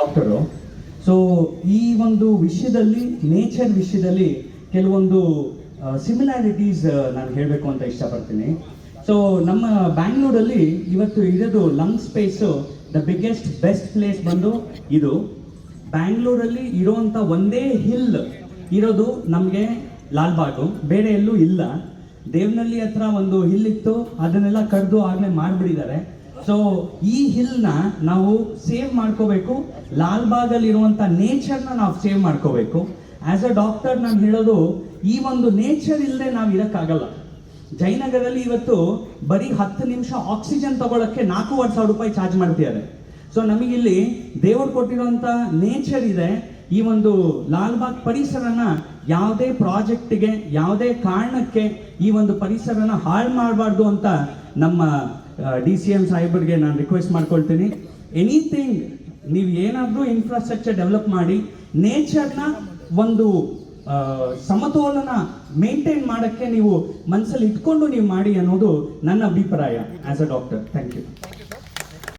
Doctor. So ಈ ಒಂದು ವಿಷಯದಲ್ಲಿ, ನೇಚರ್ ವಿಷಯದಲ್ಲಿ ಕೆಲವೊಂದು ಸಿಮಿಲಾರಿಟೀಸ್ ನಾನು ಹೇಳಬೇಕು ಅಂತ ಇಷ್ಟಪಡ್ತೀನಿ. ಸೊ ನಮ್ಮ ಬ್ಯಾಂಗ್ಳೂರಲ್ಲಿ ಇವತ್ತು ಇರೋದು lung space the biggest best place ಬಂದು ಇದು. ಬ್ಯಾಂಗ್ಳೂರಲ್ಲಿ ಇರೋವಂಥ ಒಂದೇ ಹಿಲ್ ಇರೋದು ನಮಗೆ ಲಾಲ್ಬಾಗು, ಬೇರೆ ಎಲ್ಲೂ ಇಲ್ಲ. ದೇವನಹಳ್ಳಿ ಹತ್ರ ಒಂದು ಹಿಲ್ ಇತ್ತು, ಅದನ್ನೆಲ್ಲ ಕಡ್ದು ಆಗಲೇ ಮಾಡಿಬಿಟ್ಟಿದ್ದಾರೆ. ಸೊ ಈ ಹಿಲ್ನ ನಾವು ಸೇವ್ ಮಾಡ್ಕೋಬೇಕು, ಲಾಲ್ಬಾಗಲ್ಲಿ ಇರುವಂಥ ನೇಚರ್ನ ನಾವು ಸೇವ್ ಮಾಡ್ಕೋಬೇಕು. ಆ್ಯಸ್ ಅ ಡಾಕ್ಟರ್ ನಾನು ಹೇಳೋದು, ಈ ಒಂದು ನೇಚರ್ ಇಲ್ಲದೆ ನಾವು ಇರೋಕ್ಕಾಗಲ್ಲ. ಜಯನಗರಲ್ಲಿ ಇವತ್ತು ಬರೀ 10 ನಿಮಿಷ ಆಕ್ಸಿಜನ್ ತಗೊಳ್ಳೋಕ್ಕೆ 4,500 ರೂಪಾಯಿ ಚಾರ್ಜ್ ಮಾಡ್ತಿದ್ದಾರೆ. ಸೊ ನಮಗಿಲ್ಲಿ ದೇವರು ಕೊಟ್ಟಿರುವಂಥ ನೇಚರ್ ಇದೆ. ಈ ಒಂದು ಲಾಲ್ಬಾಗ್ ಪರಿಸರನ ಯಾವುದೇ ಪ್ರಾಜೆಕ್ಟ್ಗೆ, ಯಾವುದೇ ಕಾರಣಕ್ಕೆ ಈ ಒಂದು ಪರಿಸರನ ಹಾಳು ಮಾಡಬಾರ್ದು ಅಂತ ನಮ್ಮ DCM ಸಾಹೇಬರಿಗೆ ನಾನು ರಿಕ್ವೆಸ್ಟ್ ಮಾಡ್ಕೊಳ್ತೀನಿ. ಎನಿಥಿಂಗ್ ನೀವು ಏನಾದರೂ ಇನ್ಫ್ರಾಸ್ಟ್ರಕ್ಚರ್ ಡೆವಲಪ್ ಮಾಡಿ, ನೇಚರ್ನ ಒಂದು ಸಮತೋಲನ ಮೇಂಟೈನ್ ಮಾಡೋಕ್ಕೆ ನೀವು ಮನಸ್ಸಲ್ಲಿ ಇಟ್ಕೊಂಡು ನೀವು ಮಾಡಿ ಅನ್ನೋದು ನನ್ನ ಅಭಿಪ್ರಾಯ as a doctor. Thank you.